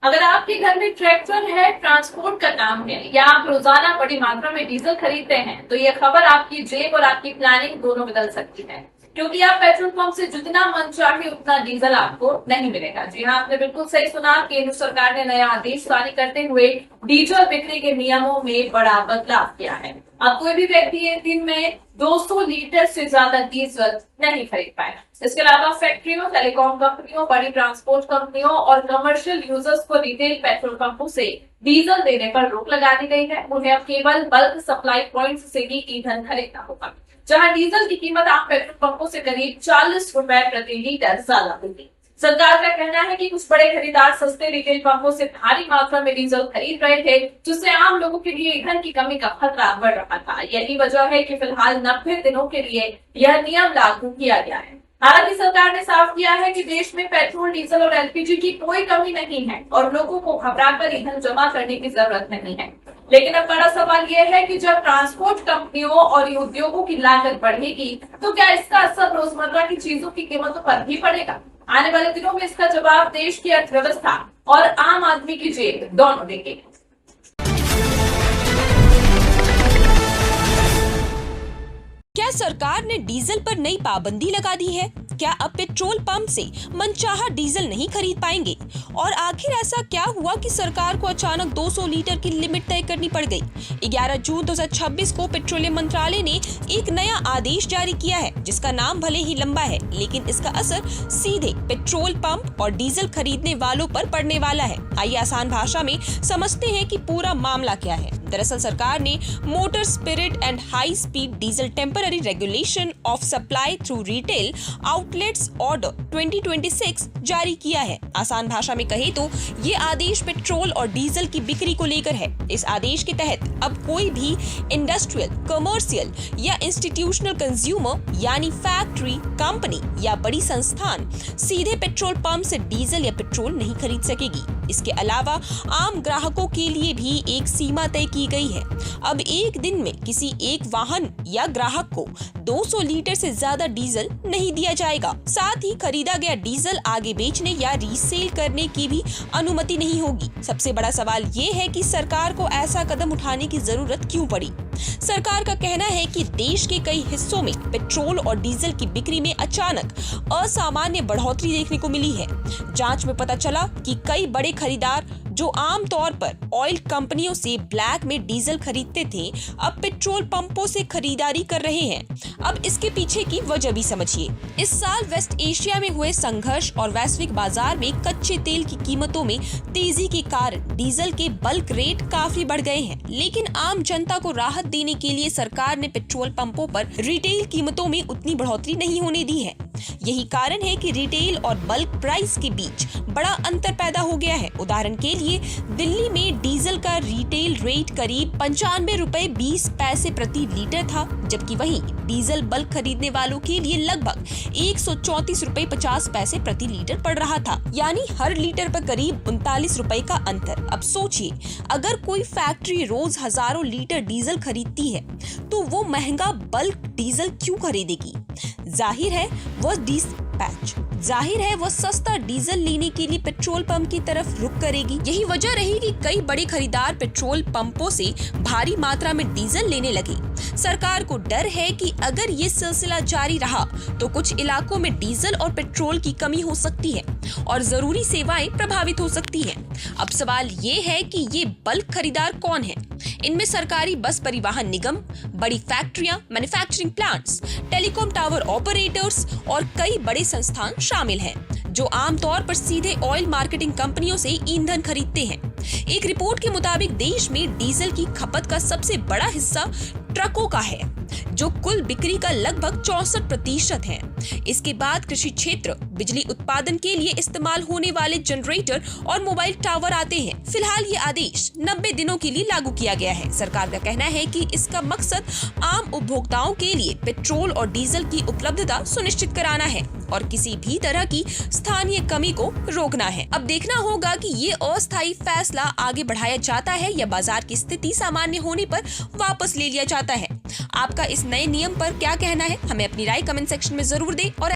अगर आपके घर में ट्रैक्टर है, ट्रांसपोर्ट का काम है या आप रोजाना बड़ी मात्रा में डीजल खरीदते हैं, तो ये खबर आपकी जेब और आपकी प्लानिंग दोनों बदल सकती है। क्योंकि आप पेट्रोल पंप से जितना मन चाहे उतना डीजल आपको नहीं मिलेगा। जी हाँ, आपने बिल्कुल सही सुना। केंद्र सरकार ने नया आदेश जारी करते हुए डीजल बिक्री के नियमों में बड़ा बदलाव किया है। अब कोई भी व्यक्ति एक दिन में 200 लीटर से ज्यादा डीजल नहीं खरीद पाएगा। इसके अलावा फैक्ट्रियों, टेलीकॉम कंपनियों, बड़ी ट्रांसपोर्ट कंपनियों और कमर्शियल यूजर्स को रिटेल पेट्रोल पंपों से डीजल देने पर रोक लगा दी गई है। उन्हें अब केवल बल्क सप्लाई प्वाइंट से ही ईंधन खरीदना होगा, जहां डीजल की कीमत आम पेट्रोल पंपों से करीब 40 रुपए प्रति लीटर ज्यादा होगी। सरकार का कहना है कि कुछ बड़े खरीदार सस्ते रिटेल पंपों से भारी मात्रा में डीजल खरीद रहे थे, जिससे आम लोगों के लिए ईंधन की कमी का खतरा बढ़ रहा था। यही वजह है कि फिलहाल 90 दिनों के लिए यह नियम लागू किया गया है। हालांकि सरकार ने साफ किया है कि देश में पेट्रोल, डीजल और एलपीजी की कोई कमी नहीं है और लोगों को घबराकर ईंधन जमा करने की जरूरत नहीं है। लेकिन अब बड़ा सवाल यह है कि जब ट्रांसपोर्ट कंपनियों और उद्योगों की लागत बढ़ेगी, तो क्या इसका असर रोजमर्रा की चीजों की कीमतों पर भी पड़ेगा? आने वाले दिनों में इसका जवाब देश की अर्थव्यवस्था और आम आदमी की जेब दोनों देंगे। क्या सरकार ने डीजल पर नई पाबंदी लगा दी है? क्या अब पेट्रोल पंप से मनचाहा डीजल नहीं खरीद पाएंगे? और आखिर ऐसा क्या हुआ कि सरकार को अचानक 200 लीटर की लिमिट तय करनी पड़ गई? 11 जून 2026 को पेट्रोलियम मंत्रालय ने एक नया आदेश जारी किया है, जिसका नाम भले ही लंबा है, लेकिन इसका असर सीधे पेट्रोल पंप और डीजल खरीदने वालों पर पड़ने वाला है। आइए आसान भाषा में समझते हैं कि पूरा मामला क्या है। दरअसल सरकार ने motor spirit and high speed diesel temporary regulation of supply through retail outlets order 2026 जारी किया है। आसान भाषा में कहे तो ये आदेश पेट्रोल और डीजल की बिक्री को लेकर है। इस आदेश के तहत अब कोई भी इंडस्ट्रियल, कमर्शियल या इंस्टीट्यूशनल कंज्यूमर यानी फैक्ट्री, कंपनी या बड़ी संस्थान सीधे पेट्रोल पंप से डीजल या पेट्रोल नहीं खरीद सकेगी। इसके अलावा आम ग्राहकों के लिए भी एक सीमा तय की गई है। अब एक दिन में किसी एक वाहन या ग्राहक को 200 लीटर से ज्यादा डीजल नहीं दिया जाएगा। साथ ही खरीदा गया डीजल आगे बेचने या रीसेल करने की भी अनुमति नहीं होगी। सबसे बड़ा सवाल ये है कि सरकार को ऐसा कदम उठाने की जरूरत क्यों पड़ी? सरकार का कहना है कि देश के कई हिस्सों में पेट्रोल और डीजल की बिक्री में अचानक असामान्य बढ़ोतरी देखने को मिली है। जांच में पता चला कि कई बड़े खरीदार जो आमतौर पर ऑयल कंपनियों से ब्लैक में डीजल खरीदते थे, अब पेट्रोल पंपों से खरीदारी कर रहे हैं। अब इसके पीछे की वजह भी समझिए। इस साल वेस्ट एशिया में हुए संघर्ष और वैश्विक बाजार में कच्चे तेल की कीमतों में तेजी के कारण डीजल के बल्क रेट काफी बढ़ गए हैं। लेकिन आम जनता को राहत देने के लिए सरकार ने पेट्रोल पंपों पर रिटेल कीमतों में उतनी बढ़ोतरी नहीं होने दी है। यही कारण है कि रिटेल और बल्क प्राइस के बीच बड़ा अंतर पैदा हो गया है। उदाहरण के लिए दिल्ली में डीजल का रिटेल रेट करीब 95 रुपए 20 पैसे प्रति लीटर था, जबकि वहीं डीजल बल्क खरीदने वालों के लिए लगभग 134 रुपए 50 पैसे प्रति लीटर पड़ रहा था, यानी हर लीटर पर करीब 39 रुपए का अंतर। अब सोचिए, अगर कोई फैक्ट्री रोज हजारों लीटर डीजल खरीदती है, तो वो महंगा बल्क डीजल क्यों खरीदेगी? जाहिर है वो सस्ता डीजल लेने के लिए पेट्रोल पंप की तरफ रुख करेगी। यही वजह रही कि कई बड़े खरीदार पेट्रोल पंपों से भारी मात्रा में डीजल लेने लगे। सरकार को डर है कि अगर ये सिलसिला जारी रहा तो कुछ इलाकों में डीजल और पेट्रोल की कमी हो सकती है और जरूरी सेवाएं प्रभावित हो सकती हैं। अब सवाल ये है कि ये बल्क खरीदार कौन है? इनमें सरकारी बस परिवहन निगम, बड़ी फैक्ट्रियां, manufacturing plants, telecom tower operators और कई बड़े संस्थान शामिल हैं, जो आमतौर पर सीधे ऑयल मार्केटिंग कंपनियों से ईंधन खरीदते हैं। एक रिपोर्ट के मुताबिक देश में डीजल की खपत का सबसे बड़ा हिस्सा ट्रकों का है, जो कुल बिक्री का लगभग 64% है। इसके बाद कृषि क्षेत्र, बिजली उत्पादन के लिए इस्तेमाल होने वाले जनरेटर और मोबाइल टावर आते हैं। फिलहाल ये आदेश 90 दिनों के लिए लागू किया गया है। सरकार का कहना है कि इसका मकसद आम उपभोक्ताओं के लिए पेट्रोल और डीजल की उपलब्धता सुनिश्चित कराना है और किसी भी तरह की स्थानीय कमी को रोकना है। अब देखना होगा कि ये अस्थायी फैसला आगे बढ़ाया जाता है या बाजार की स्थिति सामान्य होने पर वापस ले लिया जाता है। आपका इस नए नियम पर क्या कहना है? हमें अपनी राय कमेंट सेक्शन में जरूर दें और